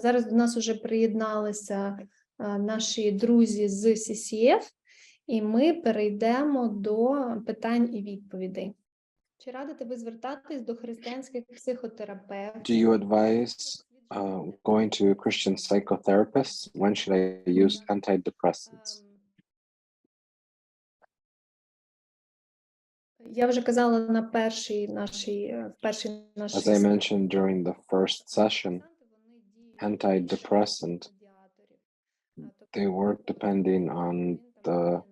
Зараз до нас вже приєдналися наші друзі з CCF, і ми перейдемо до питань і відповідей. Чи радите ви звертатись до християнських психотерапевтів? Do you advise going to Christian psychotherapists? When should I use antidepressants? Я вже казала на першій нашій As I mentioned during the first session, antidepressant, they work depending on the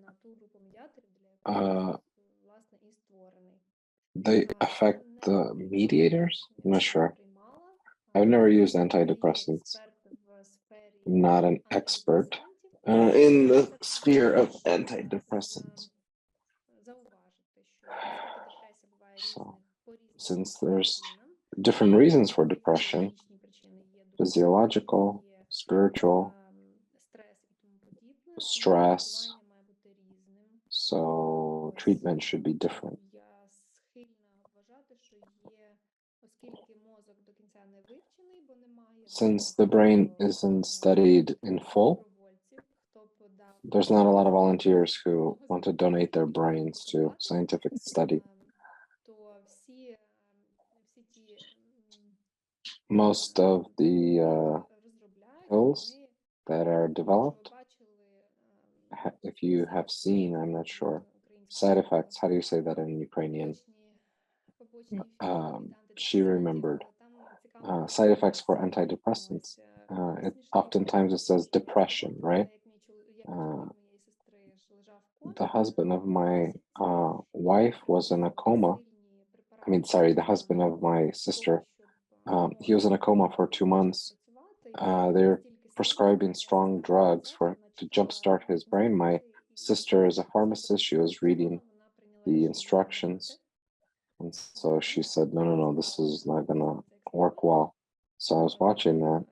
they affect the mediators? I'm not sure. I've never used antidepressants. I'm not an expert in the sphere of antidepressants. So, since there's different reasons for depression, physiological, spiritual, stress, so treatment should be different. Since the brain isn't studied in full, there's not a lot of volunteers who want to donate their brains to scientific study. Most of the pills that are developed, if you have seen, I'm not sure, side effects, how do you say that in Ukrainian? She remembered. Side effects for antidepressants. Oftentimes it says depression, right? The husband of my wife was in a coma. The husband of my sister, he was in a coma for 2 months. They're prescribing strong drugs to jumpstart his brain. My sister is a pharmacist. She was reading the instructions. And so she said, no, this is not gonna work well. So I was watching that.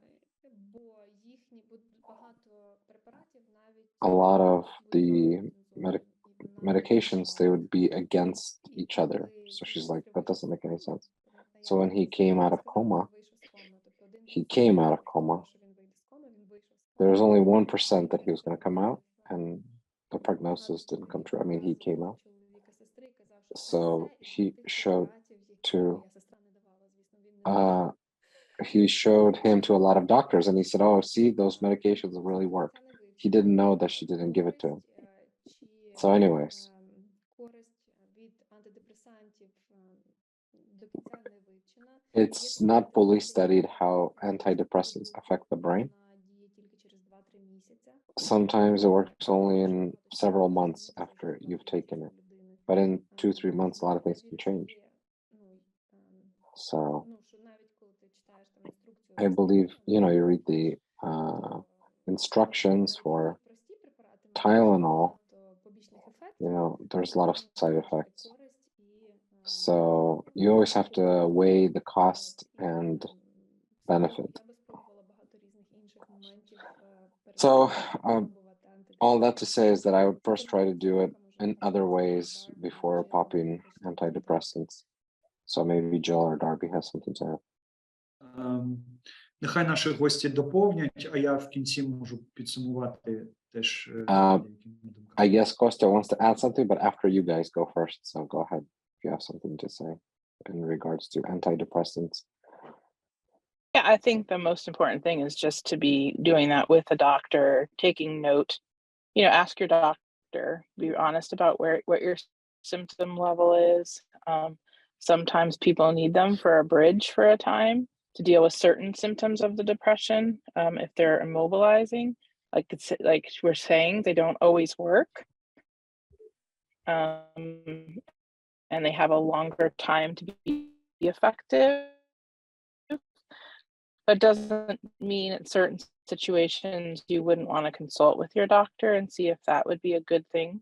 A lot of the medications, they would be against each other. So she's like, that doesn't make any sense. So when he came out of coma, there was only 1% that he was going to come out, and the prognosis didn't come true. He came out. So he showed him to a lot of doctors, and he said, oh, see, those medications really work. He didn't know that she didn't give it to him. So anyways, it's not fully studied how antidepressants affect the brain. Sometimes it works only in several months after you've taken it. But in 2-3 months, a lot of things can change. So I believe, you read the instructions for Tylenol, there's a lot of side effects. So you always have to weigh the cost and benefit. So all that to say is that I would first try to do it in other ways before popping antidepressants. So maybe Jill or Darby has something to add. Нехай наші гості доповнять, а я в кінці можу підсумувати теж. I guess Kostya wants to add something, but after you guys go first, so go ahead if you have something to say in regards to antidepressants. Yeah, I think the most important thing is just to be doing that with a doctor, taking note. Ask your doctor, be honest about what your symptom level is. Sometimes people need them for a bridge for a time to deal with certain symptoms of the depression. If they're immobilizing, like we're saying, they don't always work. And they have a longer time to be effective. That doesn't mean in certain situations you wouldn't want to consult with your doctor and see if that would be a good thing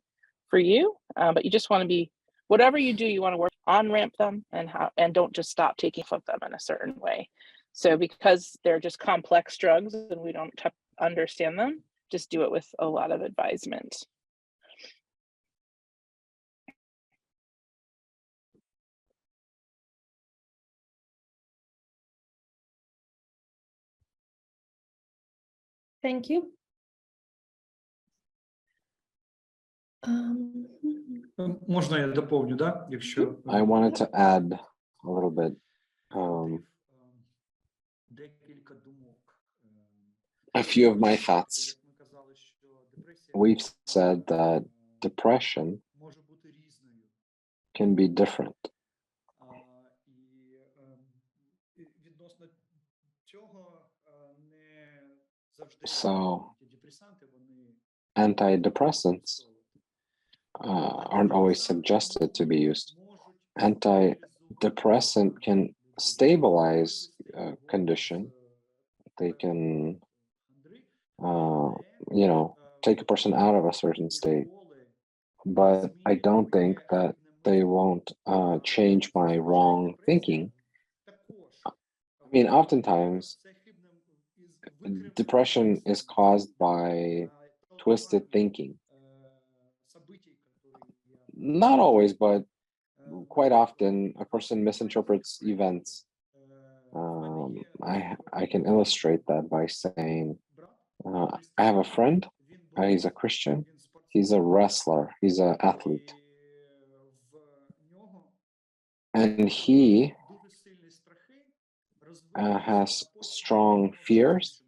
for you. But you just want to be, whatever you do, you want to work on-ramp them and don't just stop taking of them in a certain way. So because they're just complex drugs and we don't understand them, just do it with a lot of advisement. Thank you. Можна я доповню, да? Якщо I wanted to add a little bit. Декілька думок. A few of my thoughts. Як ми казали, що депресія We've said that depression може бути різною. can be different. І відносно цього не завжди So, антидепресанти, вони antidepressants aren't always suggested to be used. Antidepressant can stabilize condition. They can, take a person out of a certain state. But I don't think that they won't change my wrong thinking. I mean, oftentimes, depression is caused by twisted thinking. Not always, but quite often, a person misinterprets events. I can illustrate that by saying, I have a friend, he's a Christian, he's a wrestler, he's an athlete. And he has strong fears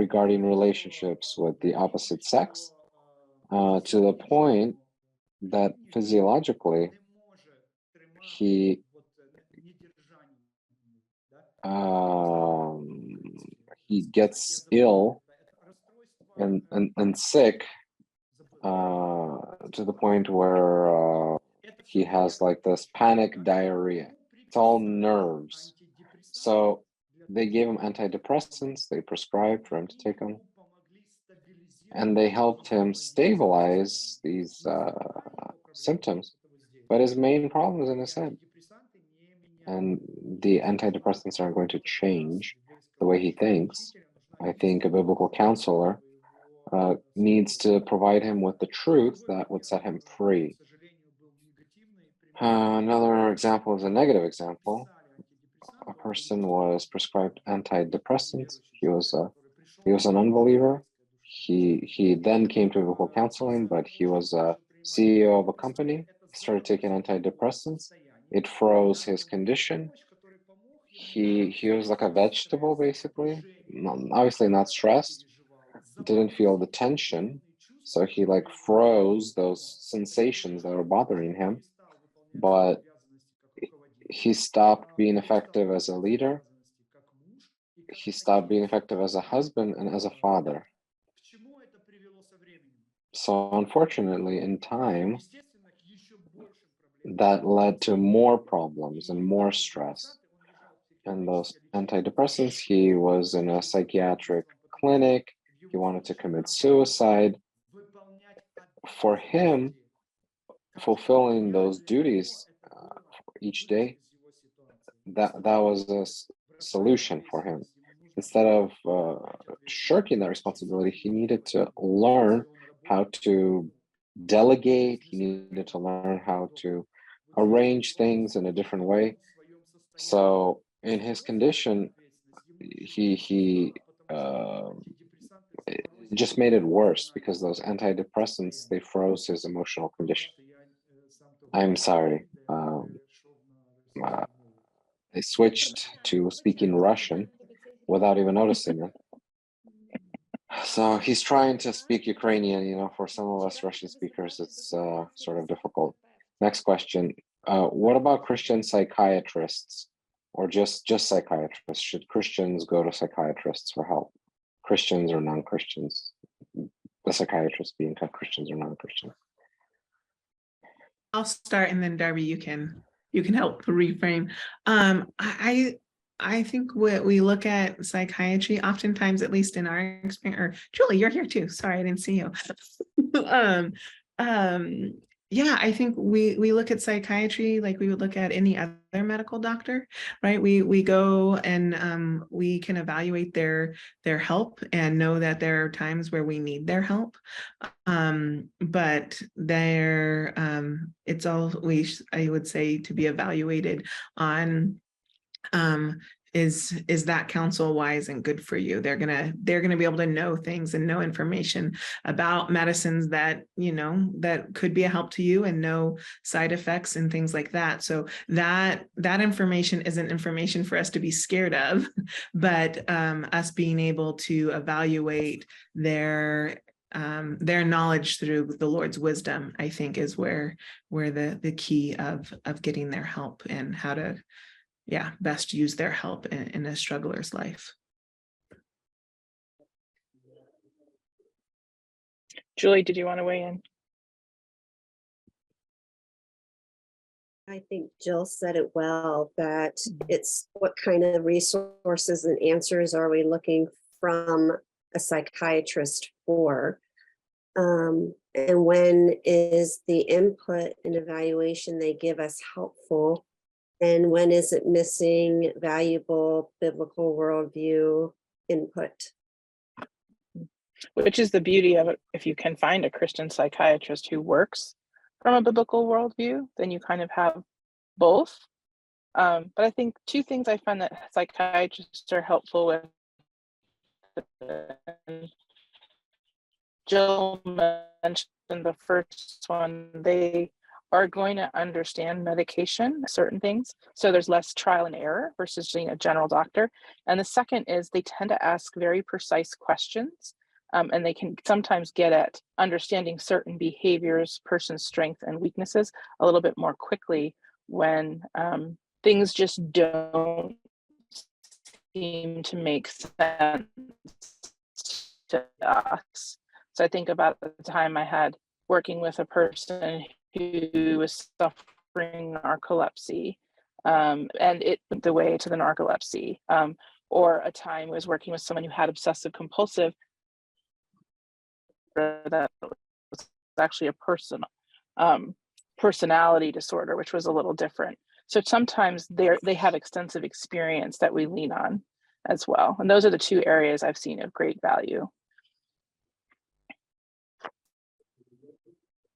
regarding relationships with the opposite sex, to the point that physiologically he gets ill and sick to the point where he has like this panic diarrhea. It's all nerves. So they gave him antidepressants, they prescribed for him to take them, and they helped him stabilize these symptoms. But his main problem is in his head. And the antidepressants aren't going to change the way he thinks. I think a biblical counselor needs to provide him with the truth that would set him free. Another example is a negative example. A person was prescribed antidepressants. He was an unbeliever. He then came to biblical counseling, but he was a CEO of a company. He started taking antidepressants. It froze his condition. He was like a vegetable, basically. Obviously not stressed. Didn't feel the tension. So he like froze those sensations that were bothering him. But he stopped being effective as a leader. He stopped being effective as a husband and as a father. So unfortunately, in time, that led to more problems and more stress. And those antidepressants, he was in a psychiatric clinic. He wanted to commit suicide. For him, fulfilling those duties each day, that was a solution for him. Instead of shirking that responsibility, he needed to learn how to delegate. He needed to learn how to arrange things in a different way. So in his condition, he just made it worse because those antidepressants, they froze his emotional condition. I'm sorry. I switched to speaking Russian without even noticing it. So he's trying to speak Ukrainian, for some of us Russian speakers, it's sort of difficult. Next question. What about Christian psychiatrists or just psychiatrists? Should Christians go to psychiatrists for help? Christians or non-Christians? The psychiatrists being Christians or non-Christians? I'll start, and then Darby, you can help reframe. I think we look at psychiatry oftentimes, at least in our experience, or Julie, you're here too. Sorry, I didn't see you. Yeah, I think we look at psychiatry like we would look at any other medical doctor, right? We go and we can evaluate their help and know that there are times where we need their help. But it's always, I would say, to be evaluated on is that counsel wise and good for you? They're gonna be able to know things and know information about medicines that, you know, that could be a help to you, and know side effects and things like that. So that information isn't information for us to be scared of, but us being able to evaluate their knowledge through the Lord's wisdom, I think, is where the key of getting their help, and how to best use their help in a struggler's life. Julie, did you want to weigh in? I think Jill said it well, that it's what kind of resources and answers are we looking from a psychiatrist for? And when is the input and evaluation they give us helpful? And when is it missing valuable biblical worldview input? Which is the beauty of it. If you can find a Christian psychiatrist who works from a biblical worldview, then you kind of have both. But I think two things I find that psychiatrists are helpful with. Jill mentioned the first one, they are going to understand medication, certain things. So there's less trial and error versus being a general doctor. And the second is they tend to ask very precise questions. And they can sometimes get at understanding certain behaviors, person's strengths and weaknesses a little bit more quickly when things just don't seem to make sense to us. So I think about the time I had working with a person who was suffering narcolepsy, and it went the way to the narcolepsy, or a time I was working with someone who had obsessive compulsive. That was actually a personality disorder, which was a little different. So sometimes they have extensive experience that we lean on as well. And those are the two areas I've seen of great value.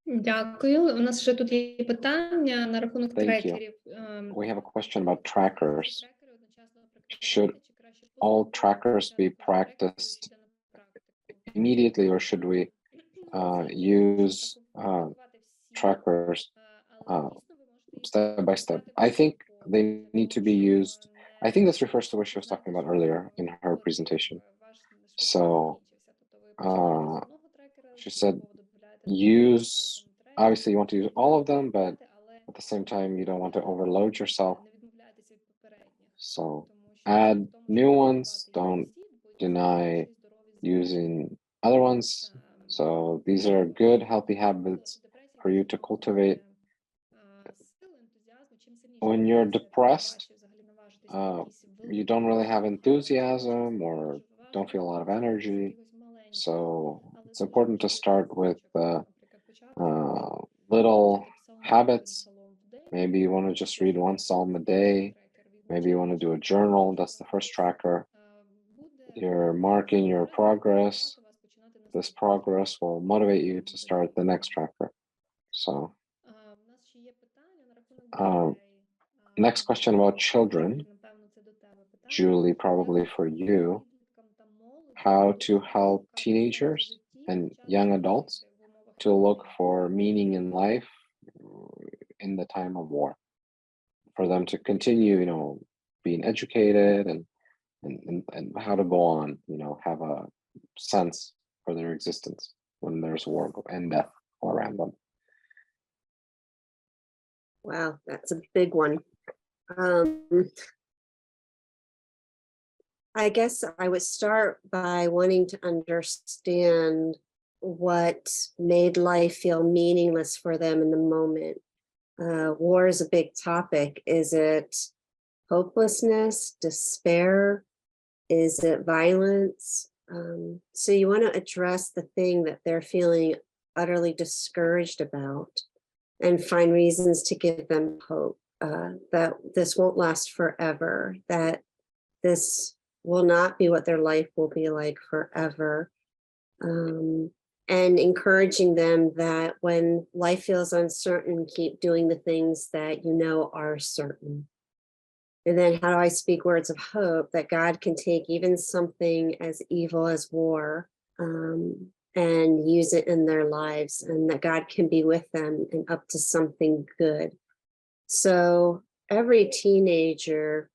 Дякую. У нас ще тут є питання на рахунок Thank you. трекерів. We have a question about trackers. Should all trackers be practiced immediately, or should we use trackers step by step? I think they need to be used. I think this refers to what she was talking about earlier in her presentation. So she said use, obviously you want to use all of them, but at the same time you don't want to overload yourself. So add new ones, don't deny using other ones. So these are good, healthy habits for you to cultivate. When you're depressed, you don't really have enthusiasm or don't feel a lot of energy. So it's important to start with little habits. Maybe you want to just read one psalm a day. Maybe you want to do a journal. That's the first tracker. You're marking your progress. This progress will motivate you to start the next tracker. So next question about children. Julie, probably for you. How to help teenagers and young adults to look for meaning in life in the time of war, for them to continue, being educated and how to go on, have a sense for their existence when there's war and death all around them. Wow, that's a big one. I guess I would start by wanting to understand what made life feel meaningless for them in the moment. War is a big topic. Is it hopelessness, despair? Is it violence? So you want to address the thing that they're feeling utterly discouraged about and find reasons to give them hope, that this won't last forever, that this will not be what their life will be like forever. And encouraging them that when life feels uncertain, keep doing the things that you know are certain. And then how do I speak words of hope that God can take even something as evil as war and use it in their lives, and that God can be with them and up to something good. So every teenager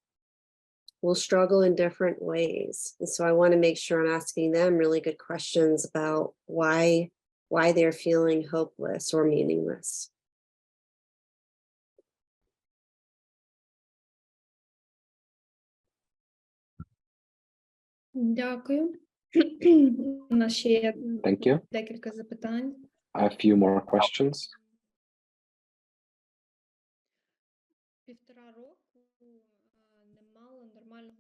will struggle in different ways. And so I want to make sure I'm asking them really good questions about why they're feeling hopeless or meaningless. Дякую. У нас ще є Thank you. декілька запитань. A few more questions. Півтора року не мала нормального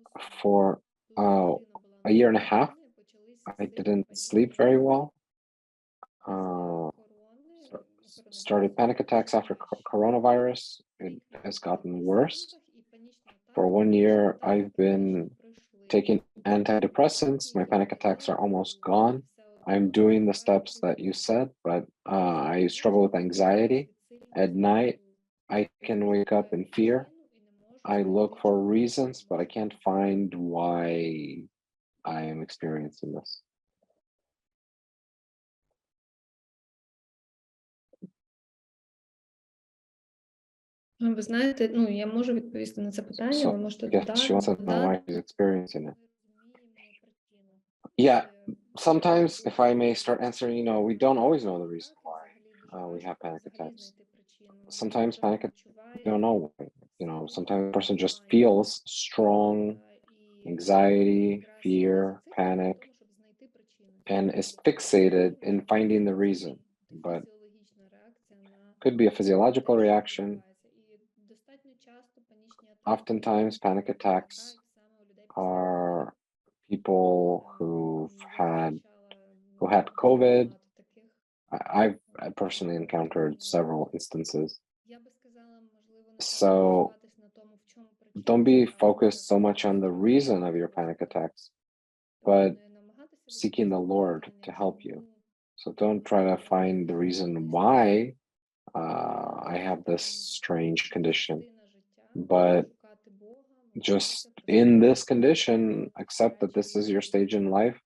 For a year and a half, I didn't sleep very well. Started panic attacks after coronavirus. It has gotten worse. For 1 year, I've been taking antidepressants. My panic attacks are almost gone. I'm doing the steps that you said, but I struggle with anxiety. At night, I can wake up in fear. I look for reasons, but I can't find why I am experiencing this. Ви знаєте, ну, я можу відповісти на це питання, ви можете Yes, she wants to know why she's experiencing it. Yeah, sometimes if I may start answering, we don't always know the reason why we have panic attacks. Sometimes we don't know why. Sometimes a person just feels strong anxiety, fear, panic, and is fixated in finding the reason, but could be a physiological reaction. Oftentimes panic attacks are people who had COVID. I've personally encountered several instances. So don't be focused so much on the reason of your panic attacks, but seeking the Lord to help you. So don't try to find the reason why I have this strange condition, but just in this condition, accept that this is your stage in life.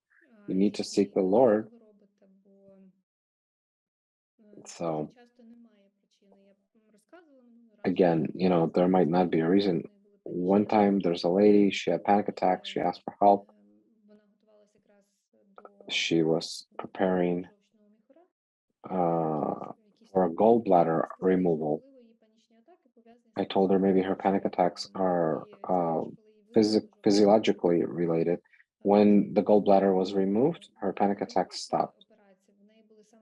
You need to seek the Lord. So again, there might not be a reason. One time there's a lady, she had panic attacks, she asked for help. She was preparing for a gallbladder removal. I told her maybe her panic attacks are physiologically related. When the gallbladder was removed, her panic attacks stopped.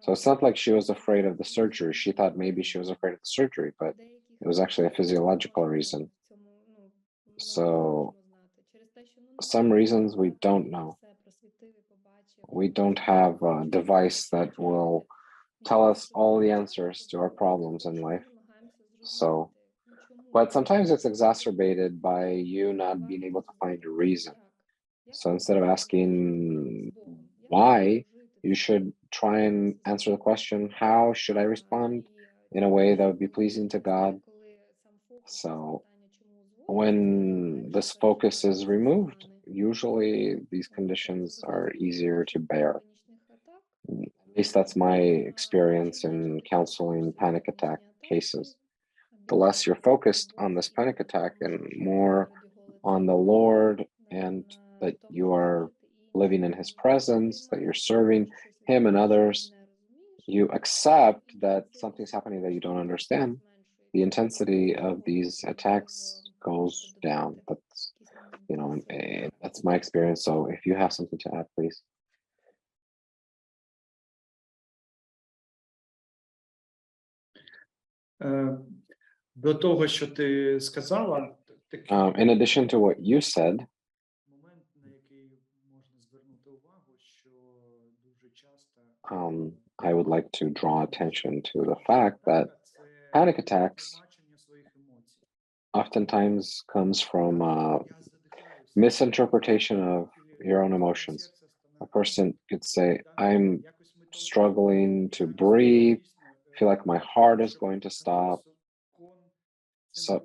So it's not like she was afraid of the surgery. She thought maybe she was afraid of the surgery, but it was actually a physiological reason. So some reasons we don't know. We don't have a device that will tell us all the answers to our problems in life. But sometimes it's exacerbated by you not being able to find a reason. So instead of asking why, you should try and answer the question, how should I respond in a way that would be pleasing to God? So when this focus is removed, usually these conditions are easier to bear. At least that's my experience in counseling panic attack cases. The less you're focused on this panic attack and more on the Lord, and that you are living in his presence, that you're serving him and others, you accept that something's happening that you don't understand, the intensity of these attacks goes down. That's my experience. So if you have something to add, please. До того, що ти сказала, In addition to what you said, момент, на який можна звернути увагу, що дуже часто I would like to draw attention to the fact that panic attacks oftentimes comes from misinterpretation of your own emotions. A person could say, I'm struggling to breathe, feel like my heart is going to stop. So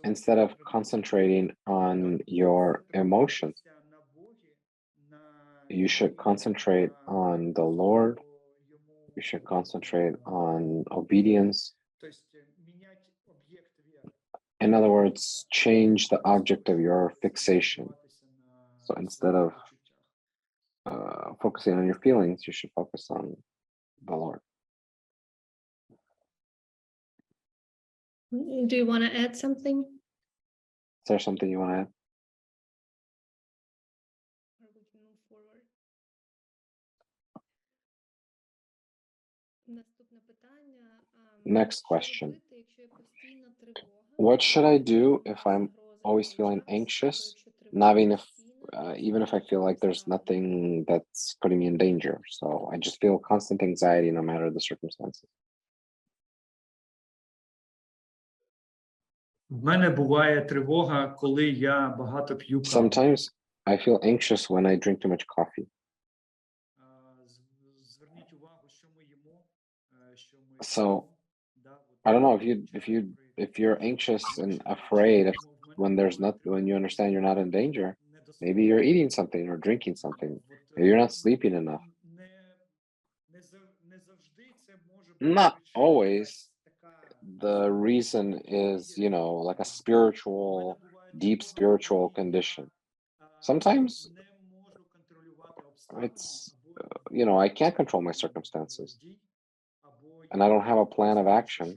instead of concentrating on your emotions, you should concentrate on the Lord. You should concentrate on obedience. In other words, change the object of your fixation. So instead of focusing on your feelings, you should focus on the Lord. Do you want to add something? Is there something you want to add? Or we can move forward. Наступне питання. Next Що question. робити, якщо є постійна тривога? What should I do if I'm always feeling anxious, not even if I feel like there's nothing that's putting me in danger? So I just feel constant anxiety no matter the circumstances. В мене буває тривога, коли я багато п'ю каву. Sometimes I feel anxious when I drink too much coffee. Зверніть увагу, що ми їмо, що ми So, п'ємо. I don't know if you're anxious and afraid when you understand you're not in danger, maybe you're eating something or drinking something. Maybe you're not sleeping enough. Not always. The reason is, like a deep spiritual condition. Sometimes it's, I can't control my circumstances and I don't have a plan of action.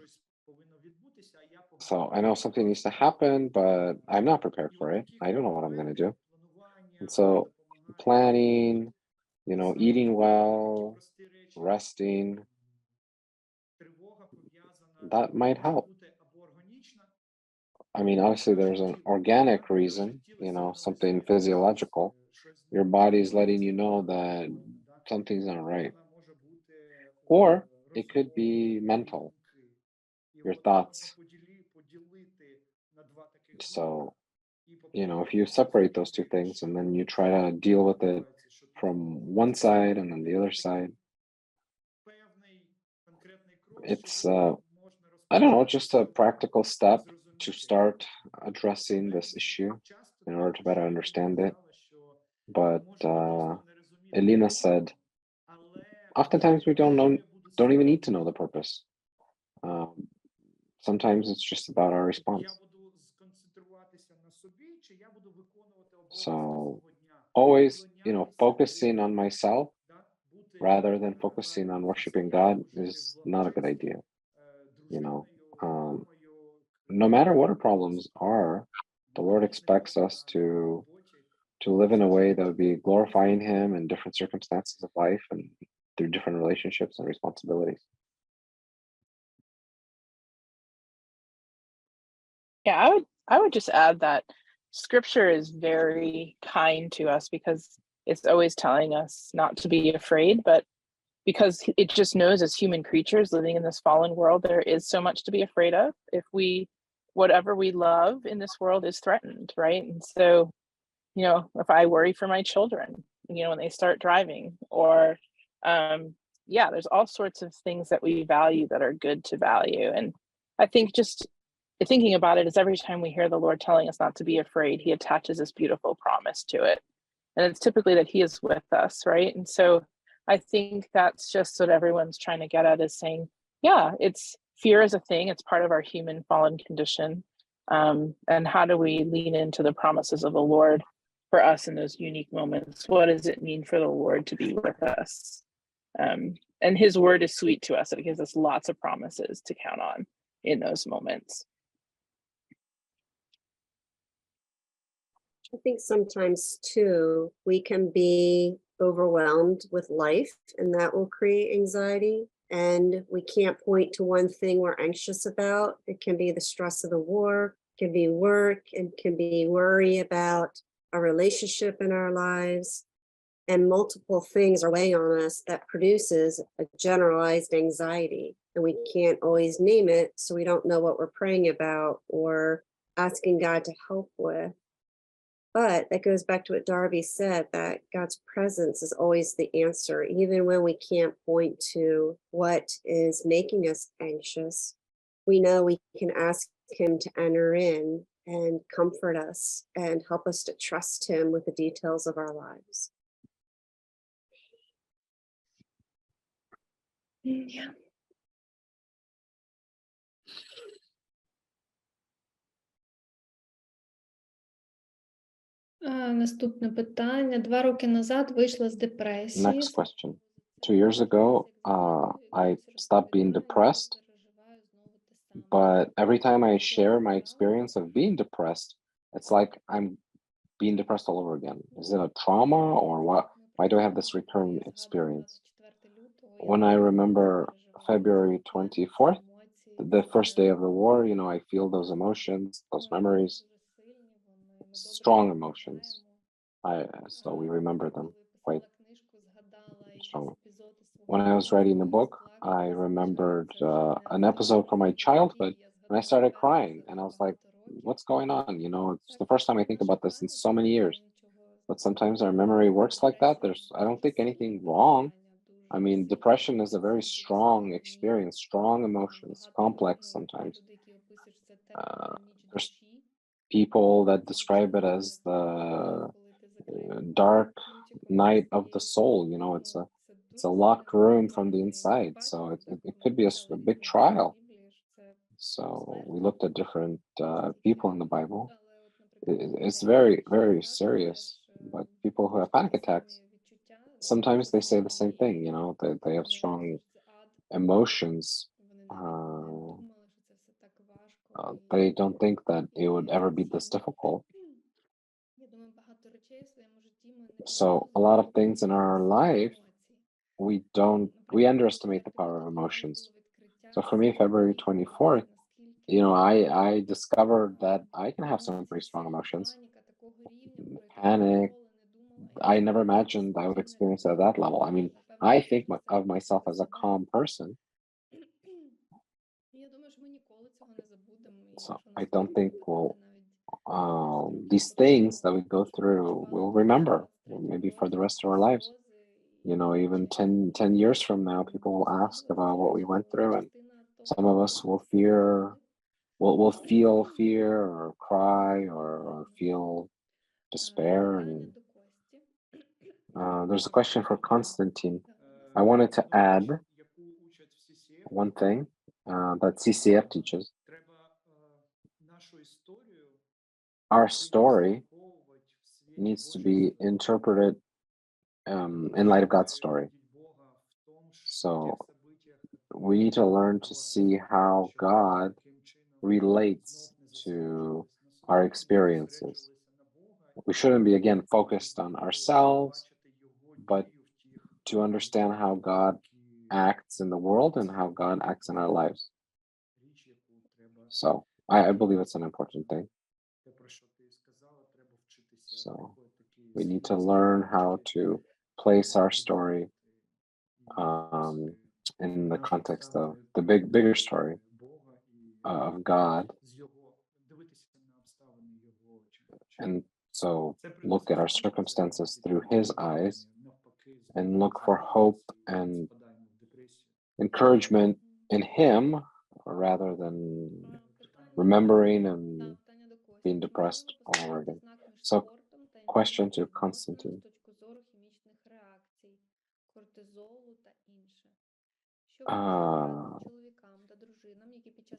So I know something needs to happen, but I'm not prepared for it. I don't know what I'm going to do. And so planning, eating well, resting, that might help. I mean, obviously there's an organic reason, something physiological. Your body's letting you know that something's not right. Or it could be mental, your thoughts. So, if you separate those two things and then you try to deal with it from one side and then the other side, it's, I don't know, just a practical step to start addressing this issue in order to better understand it. But Elena said, oftentimes we don't even need to know the purpose. Sometimes it's just about our response. So always, focusing on myself rather than focusing on worshiping God is not a good idea. No matter what our problems are, the Lord expects us to live in a way that would be glorifying Him in different circumstances of life and through different relationships and responsibilities. Yeah, I would just add that Scripture is very kind to us because it's always telling us not to be afraid, but because it just knows as human creatures living in this fallen world, there is so much to be afraid of. Whatever we love in this world is threatened, right? And so, if I worry for my children, when they start driving, or there's all sorts of things that we value that are good to value. And I think just thinking about it is every time we hear the Lord telling us not to be afraid, He attaches this beautiful promise to it. And it's typically that He is with us, right? And so I think that's just what everyone's trying to get at, is saying, fear is a thing. It's part of our human fallen condition. And how do we lean into the promises of the Lord for us in those unique moments? What does it mean for the Lord to be with us? And His word is sweet to us. It gives us lots of promises to count on in those moments. I think sometimes too, we can be overwhelmed with life, and that will create anxiety. And we can't point to one thing we're anxious about. It can be the stress of the war, it can be work, it can be worry about a relationship in our lives. And multiple things are weighing on us that produces a generalized anxiety. And we can't always name it, so we don't know what we're praying about or asking God to help with. But that goes back to what Darby said, that God's presence is always the answer, even when we can't point to what is making us anxious. We know we can ask him to enter in and comfort us and help us to trust him with the details of our lives. Yeah. Наступне питання. 2 роки назад вийшла з депресії. Next question. 2 years ago, I stopped being depressed, but every time I share my experience of being depressed, it's like I'm being depressed all over again. Is it a trauma or what? Why do I have this recurring experience? When I remember February 24th, the first day of the war, you know, I feel those emotions, those memories, strong emotions. So we remember them quite strongly. When I was writing the book, I remembered an episode from my childhood, and I started crying, and I was like, what's going on? You know, it's the first time I think about this in so many years. But sometimes our memory works like that. I don't think anything wrong. I mean, depression is a very strong experience, strong emotions, complex sometimes. There's people that describe it as the dark night of the soul. You know, it's a locked room from the inside. So it could be a big trial. So we looked at different people in the Bible. It's very, very serious. But people who have panic attacks, sometimes they say the same thing, you know, they have strong emotions. They don't think that it would ever be this difficult. So a lot of things in our life, we underestimate the power of emotions. So for me, February 24th, you know, I discovered that I can have some pretty strong emotions. Panic, I never imagined I would experience it at that level. I mean, I think of myself as a calm person. So I don't think these things that we go through, we'll remember maybe for the rest of our lives. You know, even 10 years from now, people will ask about what we went through, and some of us will feel fear or cry or feel despair. And there's a question for Constantine. I wanted to add one thing that CCF teaches. Our story needs to be interpreted in light of God's story. So we need to learn to see how God relates to our experiences. We shouldn't be, again, focused on ourselves, but to understand how God acts in the world and how God acts in our lives. So I believe it's an important thing. So we need to learn how to place our story in the context of the bigger story of God. And so look at our circumstances through his eyes and look for hope and encouragement in him rather than remembering and being depressed all over again. So question to Constantine.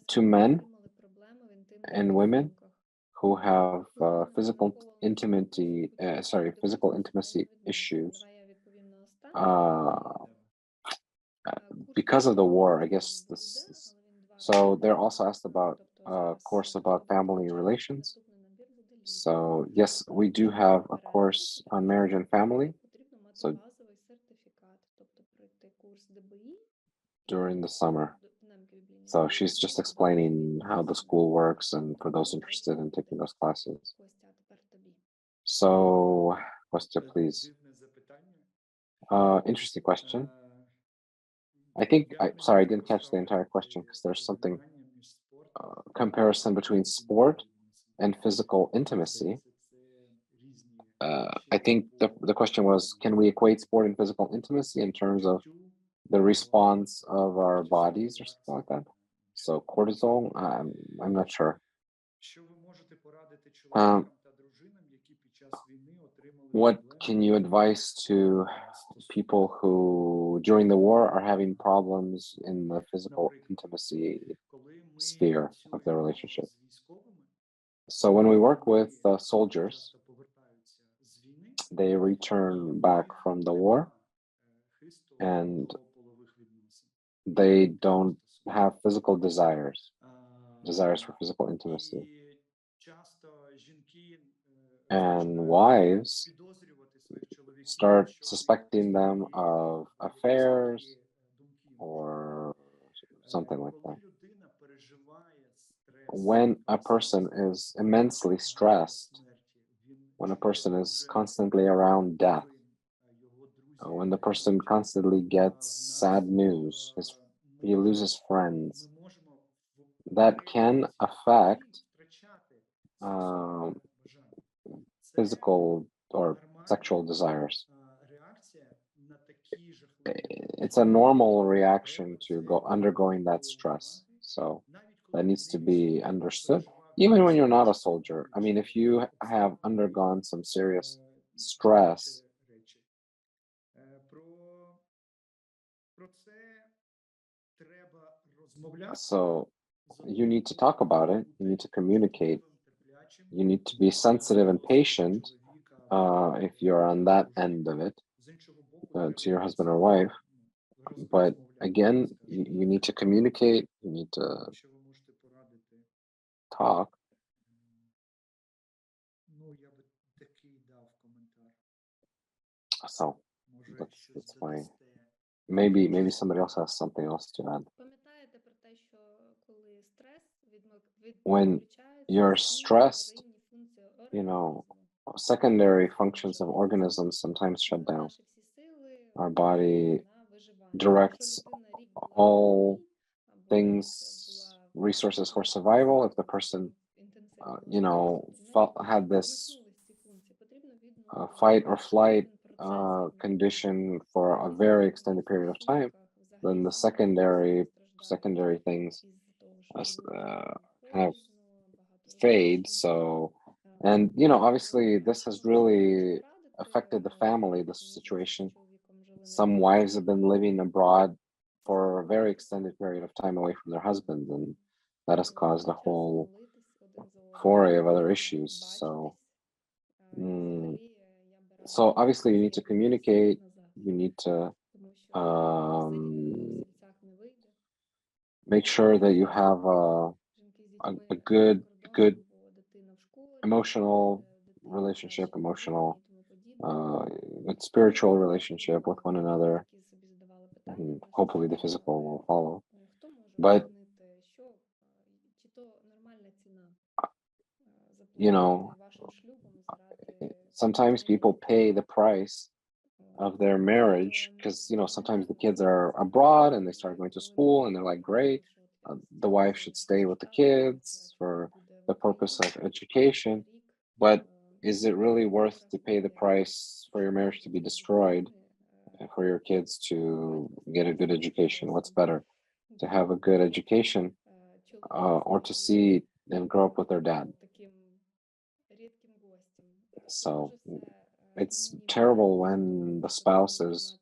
To men and women who have physical intimacy issues, because of the war, I guess so they're also asked about a course about family relations. So yes, we do have a course on marriage and family. So during the summer. So she's just explaining how the school works and for those interested in taking those classes. So, Kostya, please. Interesting question. I think, sorry, I didn't catch the entire question because there's something, comparison between sport and physical intimacy. I think the question was, can we equate sport and physical intimacy in terms of the response of our bodies or something like that? So cortisol, I'm not sure. Що ви можете порадити чоловікам та дружинам, які під час війни отримали What проблеми can you advise to people who during the war are having problems in the physical intimacy коли ми sphere of their працюємо relationship? з військовими, So when we work with soldiers, часто повертаються з війни, they return back from the war хисту and до полових відносин. they don't have physical desires for physical І intimacy. часто жінки And починають wives підозрювати своїх чоловіків, start що suspecting them of affairs такі думки. or something like that. Коли людина переживає стрес, When a person is immensely багато stressed, смерті, він when a чує person is вже constantly around death, його друзі, when the person constantly gets sad news, he loses friends, ми можемо that can affect втрачати um, бажання. Це physical or нормальна, sexual desires. реакція на такі жахливі It's a normal reaction to undergoing that stress. So that needs to be understood, even when you're not a soldier. I mean, if you have undergone some serious stress, Про це треба розмовляти. so you need to talk about it, you need to communicate, you need to be sensitive and patient if you're on that end of it to your husband or wife. But again, you need to communicate, you need to Якщо ви можете порадити, talk. ну я би такий дав коментар. So Може, щось that's my додасте. maybe somebody else has something else to add. Пам'ятаєте про те, що коли стрес When відключається, you're всі stressed, вторинні функції you know, організму. secondary functions of organisms sometimes shut down. Наші всі сили Our body на виживання. directs Якщо людина рік була all в війні, або things, рік була resources for survival. If the person, you know, had this fight or flight condition for a very extended period of time, then the secondary things kind of fade. So, and you know, obviously, this has really affected the family. This situation. Some wives have been living abroad for a very extended period of time away from their husbands, and that has caused a whole foray of other issues. So obviously you need to communicate, you need to make sure that you have a good emotional relationship, good spiritual relationship with one another, and hopefully the physical will follow. But you know, sometimes people pay the price of their marriage because, you know, sometimes the kids are abroad and they start going to school and they're like, great, the wife should stay with the kids for the purpose of education. But is it really worth to pay the price for your marriage to be destroyed, for your kids to get a good education? What's better, to have a good education or to see them grow up with their dad? So it's terrible when the spouse is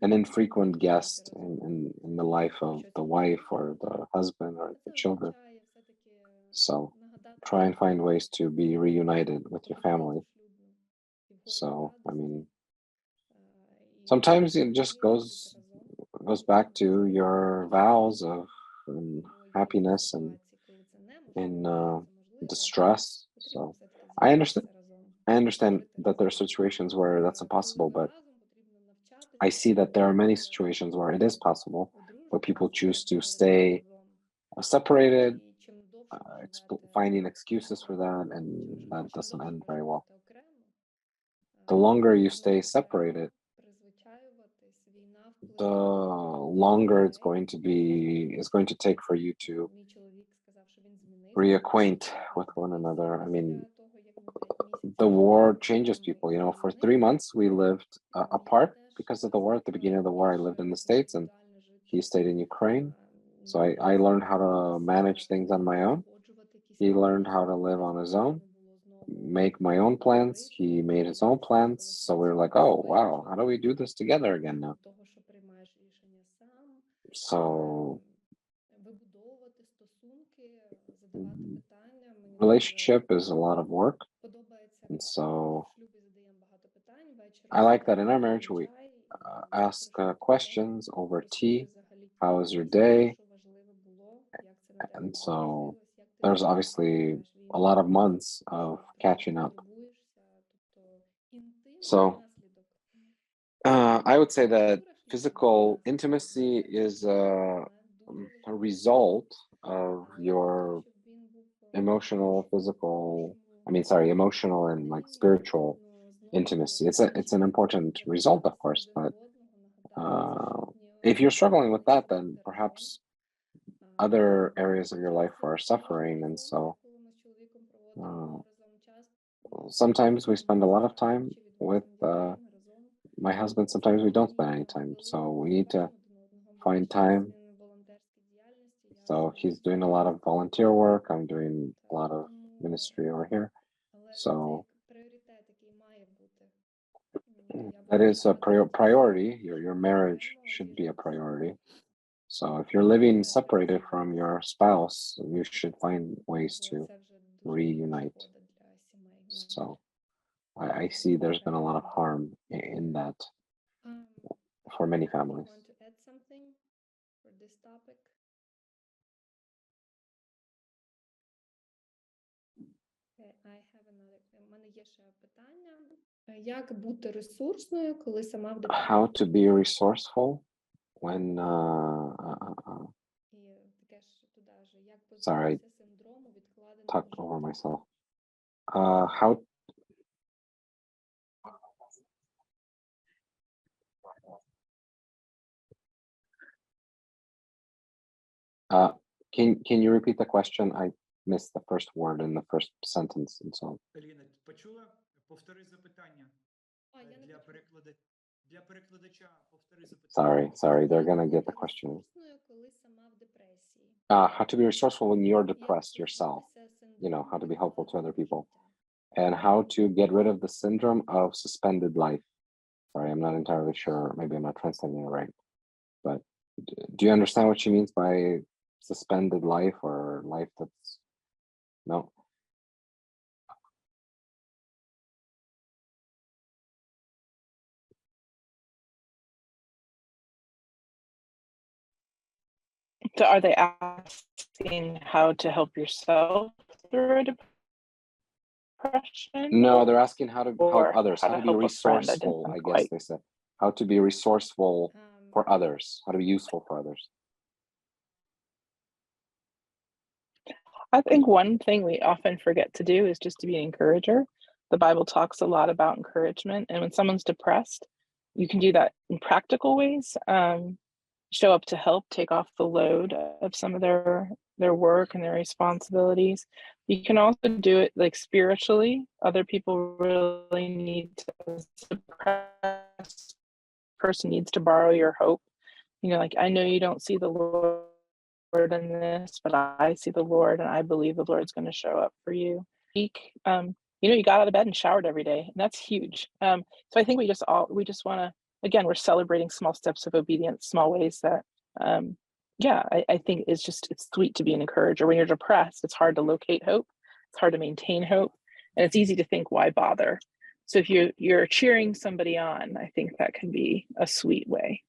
an infrequent guest in the life of the wife or the husband or the children. So try and find ways to be reunited with your family. So, I mean, sometimes it just goes back to your vows of happiness and in distress. So I understand that there are situations where that's impossible, but I see that there are many situations where it is possible, where people choose to stay separated, finding excuses for that, and that doesn't end very well. The longer you stay separated, the longer it's going to take for you to reacquaint with one another. I mean, the war changes people. You know, for 3 months we lived apart because of the war. At the beginning of the war, I lived in the States and he stayed in Ukraine. So I learned how to manage things on my own. He learned how to live on his own, make my own plans. He made his own plans. So we were like, oh, wow, how do we do this together again now? So relationship is a lot of work. And so I like that in our marriage, we ask questions over tea. How was your day? And so there's obviously a lot of months of catching up. So I would say that physical intimacy is a result of your emotional and like spiritual intimacy. It's an important result, of course, but if you're struggling with that, then perhaps other areas of your life are suffering. And so sometimes we spend a lot of time with my husband, sometimes we don't spend any time. So we need to find time. So he's doing a lot of volunteer work. I'm doing a lot of ministry over here. So that is a priority. Your marriage should be a priority. So if you're living separated from your spouse, you should find ways to reunite. So I see there's been a lot of harm in that for many families. Want to add something for this topic? I have another. У мене є ще питання. Як бути ресурсною, коли сама в депресії? How to be resourceful when І таке ж туди ж, як Sorry, позбутися синдрому відкладеного talked over життя? myself. How can you repeat the question? I missed the first word in the first sentence, and so Аліна, почула? Повтори запитання. А, я не Для почула. для перекладача повтори запитання. sorry, they're gonna Як get the бути question. ресурсною, коли сама в депресії? How to be resourceful when you're Як depressed yourself, позбутися how to be helpful to other синдрому people, життя? and how to get rid of the syndrome of suspended life. Sorry, I'm not entirely sure. Maybe I'm not translating it right. But do you understand what she means by suspended life or life that's no? So are they asking how to help yourself through a depression? No, they're asking how to help Or others, how how to to be help a friend? I didn't resourceful, I guess quite. they said. How to be resourceful for others, how to be useful for others. I think one thing we often forget to do is just to be an encourager. The Bible talks a lot about encouragement, and when someone's depressed, you can do that in practical ways. Show up to help take off the load of some of their work and their responsibilities. You can also do it like spiritually. Other people really need to suppress. Person needs to borrow your hope. Like, I know you don't see the Lord in this, but I see the Lord, and I believe the Lord's going to show up for you. You got out of bed and showered every day, and that's huge. So I think we just want to, again, we're celebrating small steps of obedience, small ways that I think it's sweet to be an encourager. When you're depressed, it's hard to locate hope, it's hard to maintain hope, and it's easy to think, why bother? So if you're cheering somebody on, I think that can be a sweet way.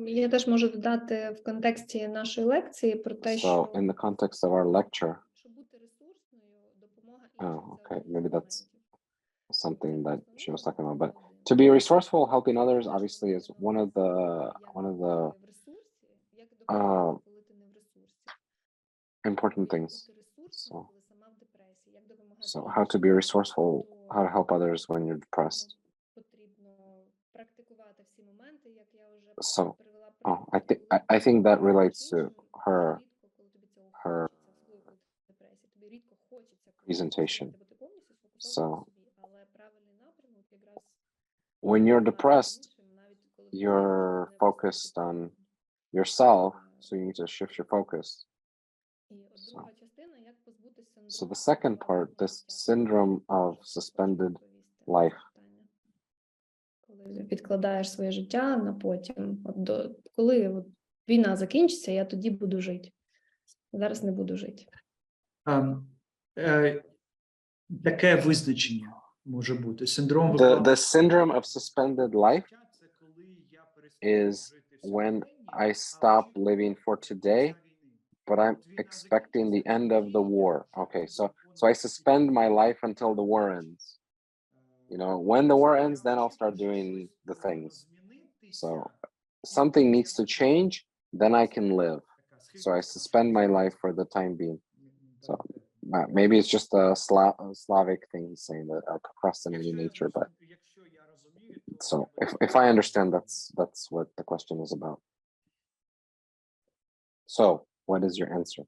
Я теж можу додати в контексті нашої лекції про те, So що in the context of our lecture, щоб бути ресурсною, допомога oh, іншим okay, це maybe один that's з елементів. something that she was talking about. But to be resourceful, helping others, obviously, is one of the important things. So how to be resourceful, how to help others when you're depressed. So, I think that relates to her presentation. So when you're depressed, you're focused on yourself, so you need to shift your focus. So the second part, this syndrome of suspended life. Коли відкладаєш своє життя на потім, коли війна закінчиться, я тоді буду жити. Зараз не буду жити. Таке визначення може бути. Синдром The syndrome of suspended life is when I stop living for today, but I'm expecting the end of the war. Okay, so I suspend my life until the war ends. You know, when the war ends, then I'll start doing the things. So something needs to change, then I can live. So I suspend my life for the time being. So maybe it's just a Slavic thing saying that a procrastinating nature, but so if I understand, that's what the question is about. So what is your answer?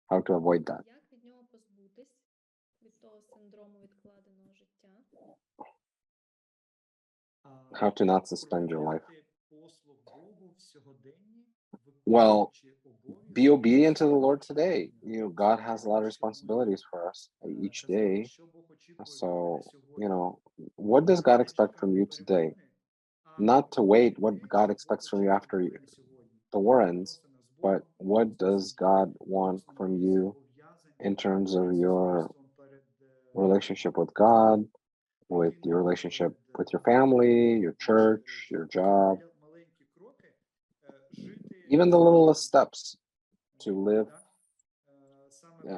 How to avoid that? Як від нього позбутись, від того синдрому відкладеного життя? How to not suspend your life? Well, be obedient to the Lord today. You know, God has a lot of responsibilities for us each day. So, you know, what does God expect from you today? Not to wait what God expects from you after the war ends, but what does God want from you in terms of your relationship with God, with your relationship with your family, your church, your job, even the littlest steps to live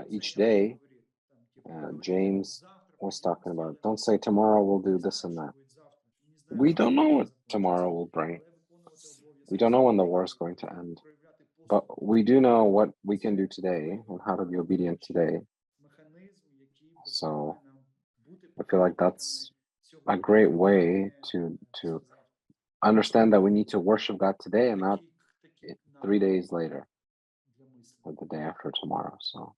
each day. James was talking about, don't say tomorrow we'll do this and that. We don't know what tomorrow will bring. We don't know when the war is going to end, but we do know what we can do today and how to be obedient today. So I feel like that's a great way to understand that we need to worship God today and not 3 days later or the day after tomorrow. So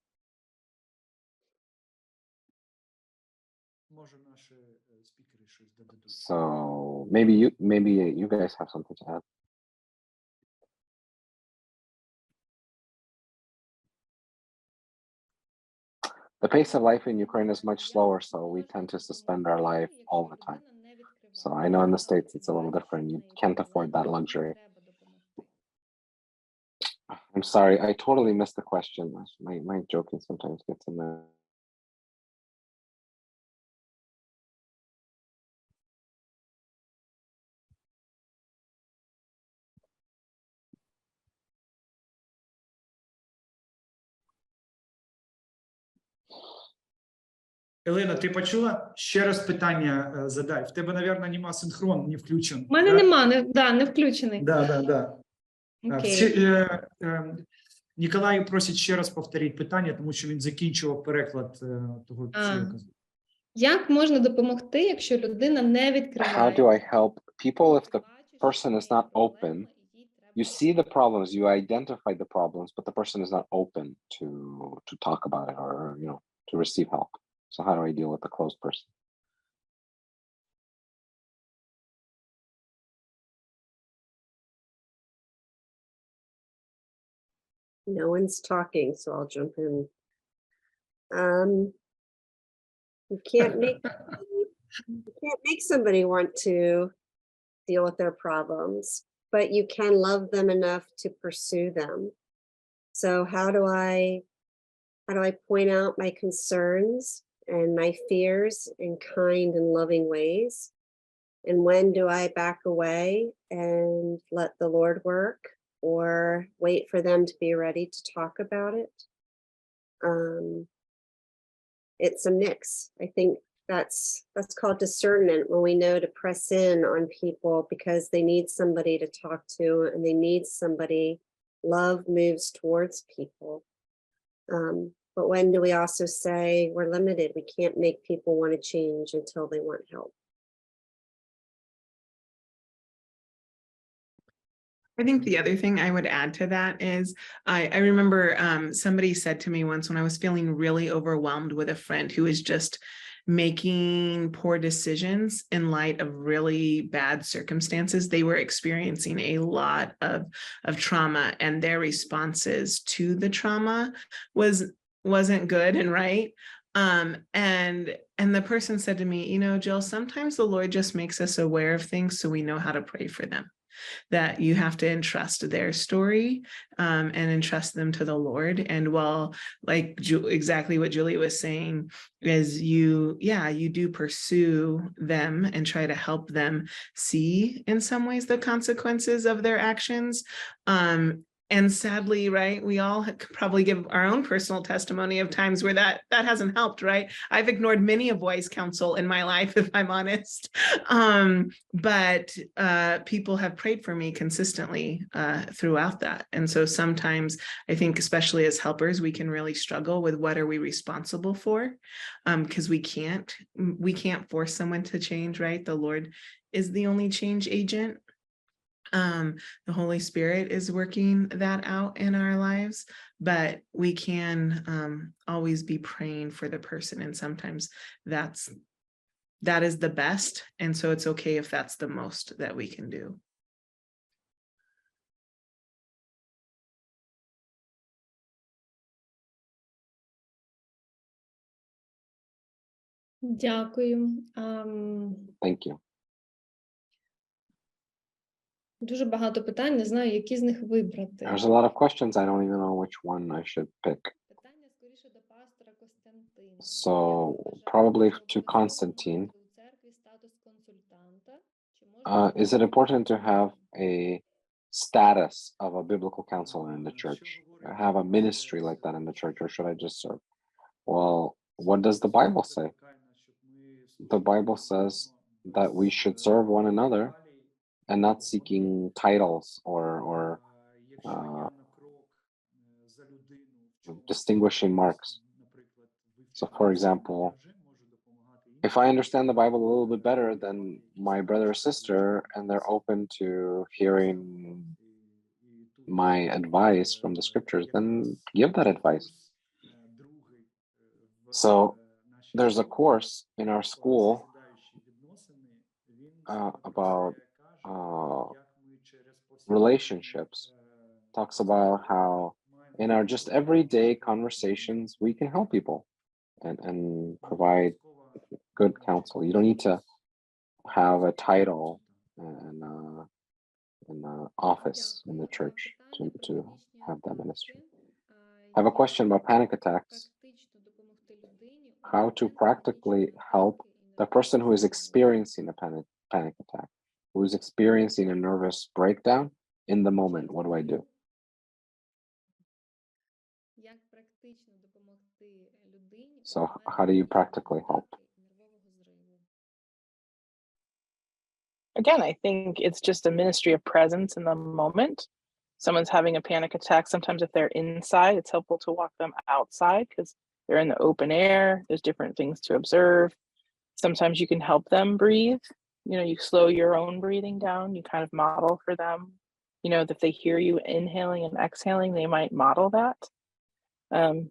maybe you guys have something to add. The pace of life in Ukraine is much slower, so we tend to suspend our life all the time. So I know in the States it's a little different. You can't afford that luxury. I'm sorry, I totally missed the question. My joking sometimes gets in there. Елена, ти почула? Ще раз питання задай. В тебе, мабуть, нема синхрон, не включений. У мене нема, не включений. Да. Окей. Ніколай просить ще раз повторити питання, тому що він закінчував переклад того, що я казав. Як можна допомогти, якщо людина не відкриває? How do I help people if the person is not open? You see the problems, you identify the problems, but the person is not open to talk about it or, you know, to receive help. So how do I deal with the closed person? No one's talking, so I'll jump in. You can't make somebody want to deal with their problems, but you can love them enough to pursue them. So how do I point out my concerns and my fears in kind and loving ways? And when do I back away and let the Lord work, or wait for them to be ready to talk about it? It's a mix. I think that's called discernment, when we know to press in on people because they need somebody to talk to and they need somebody. Love moves towards people. But when do we also say we're limited? We can't make people want to change until they want help. I think the other thing I would add to that is I remember somebody said to me once when I was feeling really overwhelmed with a friend who was just making poor decisions in light of really bad circumstances. They were experiencing a lot of trauma, and their responses to the trauma wasn't good and right. And the person said to me, you know, Jill, sometimes the Lord just makes us aware of things so we know how to pray for them. That you have to entrust their story and entrust them to the Lord. And while, like exactly what Julie was saying, is you do pursue them and try to help them see in some ways the consequences of their actions. And sadly, right, we all could probably give our own personal testimony of times where that hasn't helped, right? I've ignored many a wise counsel in my life, if I'm honest. But people have prayed for me consistently throughout that. And so sometimes I think, especially as helpers, we can really struggle with what are we responsible for? Because we can't force someone to change, right? The Lord is the only change agent. The Holy Spirit is working that out in our lives, but we can always be praying for the person. And sometimes that is the best. And so it's okay if that's the most that we can do. Дякую. Thank you. Дуже багато питань, не знаю, які з них вибрати. There's a lot of questions. I don't even know which one I should pick. Питання скоріше до пастора Костянтина. So probably to Constantine. У церкві статус консультанта. Чи можна Is it important to have a status of a biblical counselor in the church? Have a ministry like that in the church, or should I just serve? Well, what does the Bible say? The Bible says that we should serve one another and not seeking titles or distinguishing marks. So, for example, if I understand the Bible a little bit better than my brother or sister, and they're open to hearing my advice from the scriptures, then give that advice. So there's a course in our school about relationships. Talks about how in our just everyday conversations we can help people and provide good counsel. You don't need to have a title and an office in the church to have that ministry. I have a question about panic attacks. How to practically help the person who is experiencing a panic attack, who is experiencing a nervous breakdown in the moment. What do I do? як практично допомогти людині? So how do you practically help? Again, I think it's just a ministry of presence in the moment. Someone's having a panic attack. Sometimes if they're inside, it's helpful to walk them outside because they're in the open air. There's different things to observe. Sometimes you can help them breathe. You know, you slow your own breathing down. You kind of model for them. You know, if they hear you inhaling and exhaling, they might model that.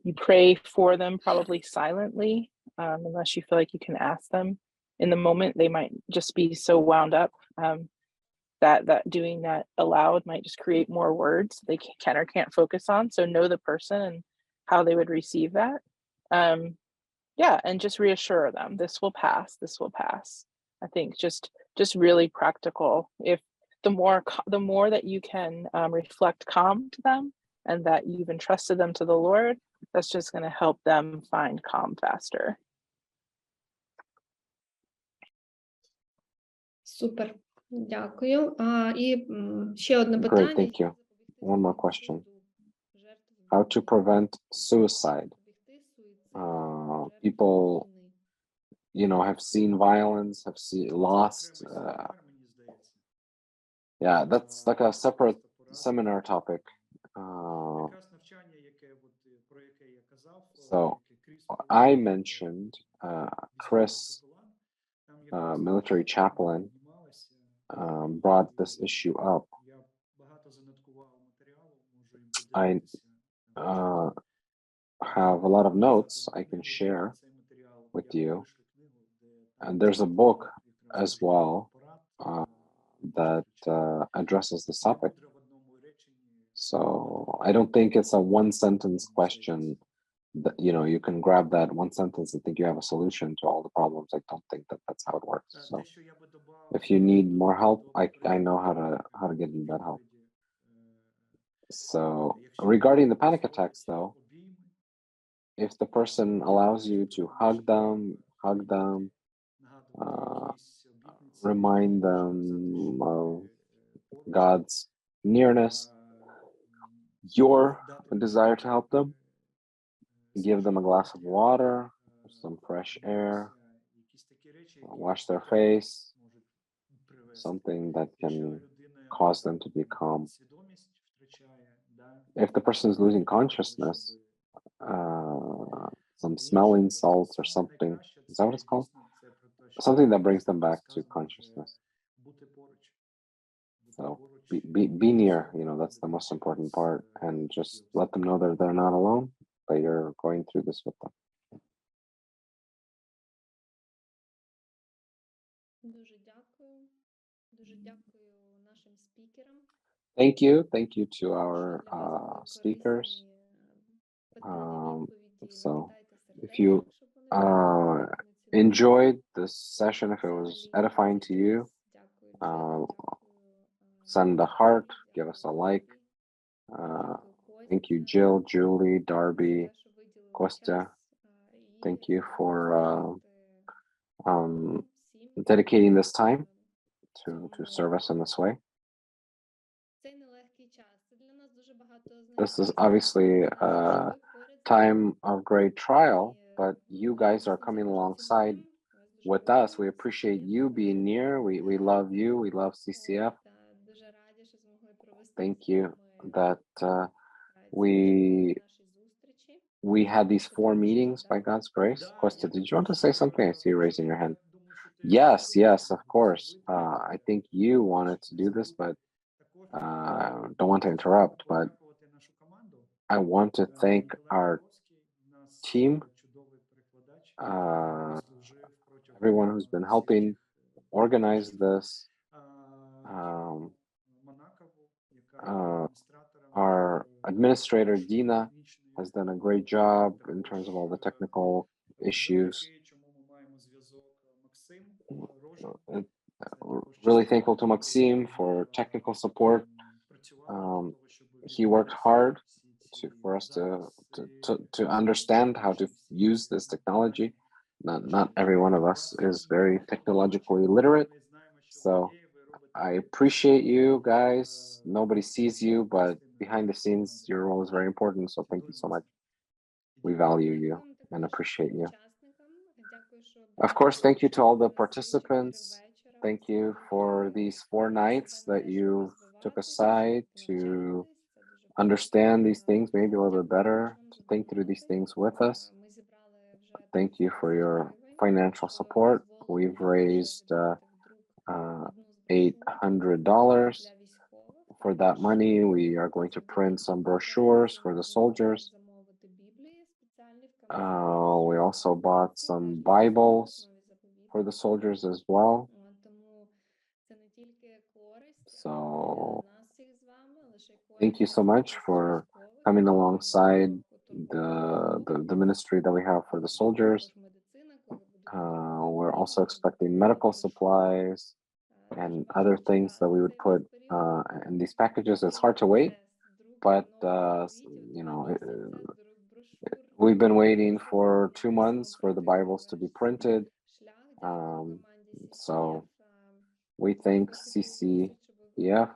You pray for them probably silently, unless you feel like you can ask them. In the moment, they might just be so wound up that doing that aloud might just create more words they can or can't focus on. So know the person and how they would receive that. Yeah, and just reassure them, this will pass, this will pass. I think just really practical. If the more that you can reflect calm to them and that you've entrusted them to the Lord, that's just going to help them find calm faster. Супер, дякую. І ще одне Great, питання. thank you. One more question. How to prevent suicide? People, you know, have seen violence, have seen lost. Yeah, that's like a separate seminar topic. So I mentioned Chris, military chaplain, brought this issue up. I have a lot of notes I can share with you And there's a book as well that addresses this topic. So I don't think it's a one sentence question that, you know, you can grab that one sentence and think you have a solution to all the problems. I don't think that that's how it works. So if you need more help, I know how to get you that help. So regarding the panic attacks though, if the person allows you to hug them, remind them of God's nearness, your desire to help them, give them a glass of water, some fresh air, wash their face, something that can cause them to be calm. If the person is losing consciousness, some smelling salts or something, is that what it's called? Something that brings them back to consciousness. So be near, you know, that's the most important part, and just let them know that they're not alone, that you're going through this with them. Дуже дякую. Дуже дякую нашим спікерам. Thank you to our speakers. So if you enjoyed this session, if it was edifying to you, send a heart, give us a like. Thank you, Jill, Julie, Darby, Kostya. Thank you for dedicating this time to serve us in this way. This is obviously a time of great trial, but you guys are coming alongside with us. We appreciate you being near. We love you. We love CCF. Thank you that we had these 4 meetings by God's grace. Kostya, did you want to say something? I see you raising your hand. Yes, of course. I think you wanted to do this, but don't want to interrupt, but I want to thank our team, everyone who's been helping organize this. Our administrator, Dina, has done a great job in terms of all the technical issues. Really thankful to Maxim for technical support. He worked hard for us to understand how to use this technology. Not every one of us is very technologically literate, so I appreciate you guys. Nobody sees you, but behind the scenes, your role is very important. So thank you so much. We value you and appreciate you. Of course, thank you to all the participants. Thank you for these 4 nights that you took aside to understand these things maybe a little bit better, to think through these things with us. Thank you for your financial support. We've raised $800. For that money, we are going to print some brochures for the soldiers. We also bought some Bibles for the soldiers as well. So thank you so much for coming alongside the ministry that we have for the soldiers. We're also expecting medical supplies and other things that we would put in these packages. It's hard to wait, but you know, we've been waiting for 2 months for the Bibles to be printed. So we thank CCF.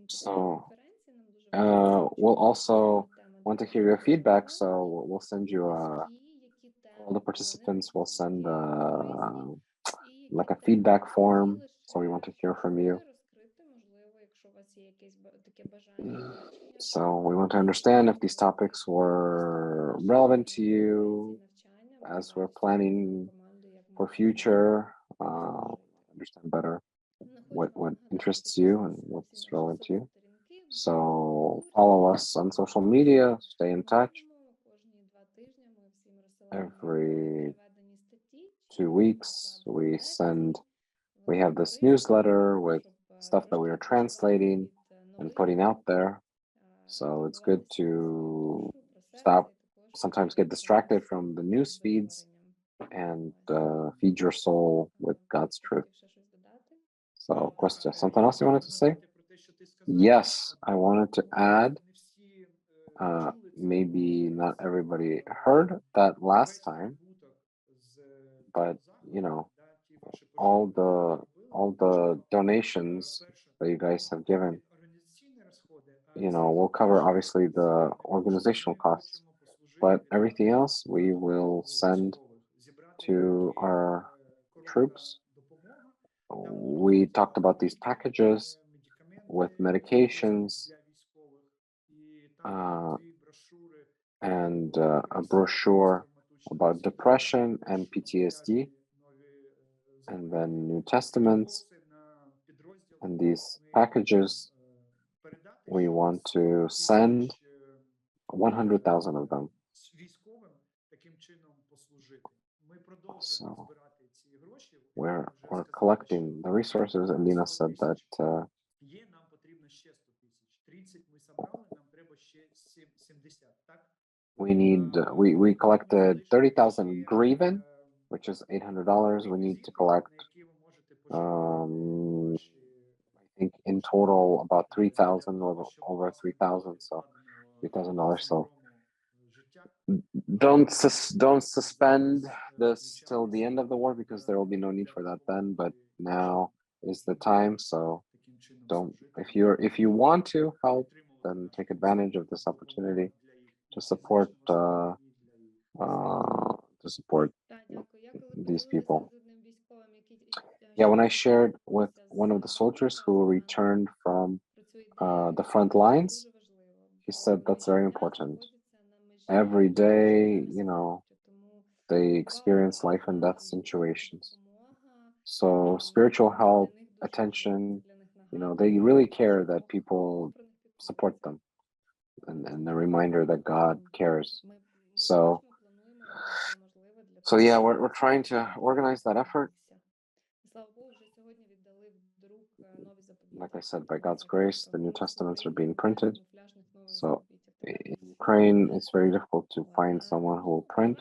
So we'll also want to hear your feedback. So we'll send you all the participants will send like a feedback form. So we want to hear from you. So we want to understand if these topics were relevant to you as we're planning for future, understand better what interests you and what's relevant to you. So follow us on social media, stay in touch. Every 2 weeks, we have this newsletter with stuff that we are translating and putting out there. So it's good to stop, sometimes get distracted from the news feeds and feed your soul with God's truth. So, Kostya, something else you wanted to say? Yes, I wanted to add, maybe not everybody heard that last time, but you know, all the donations that you guys have given, you know, will cover obviously the organizational costs, but everything else we will send to our troops. We talked about these packages with medications and a brochure about depression and PTSD, and then New Testaments. And these packages, we want to send 100,000 of them. So we're collecting the resources. Alina said that we collected 30,000 hryvnia, which is $800. We need to collect I think in total about 3,000 or over 3,000, so $3,000. So don't suspend this till the end of the war, because there will be no need for that then, but now is the time. So don't, if you want to help, then take advantage of this opportunity to support these people. Yeah, when I shared with one of the soldiers who returned from the front lines, he said that's very important. Every day, you know, they experience life and death situations. So spiritual help, attention, you know, they really care that people support them, and the reminder that God cares. So yeah, we're trying to organize that effort. Like I said, by God's grace, the New Testaments are being printed. So in Ukraine, it's very difficult to find someone who will print.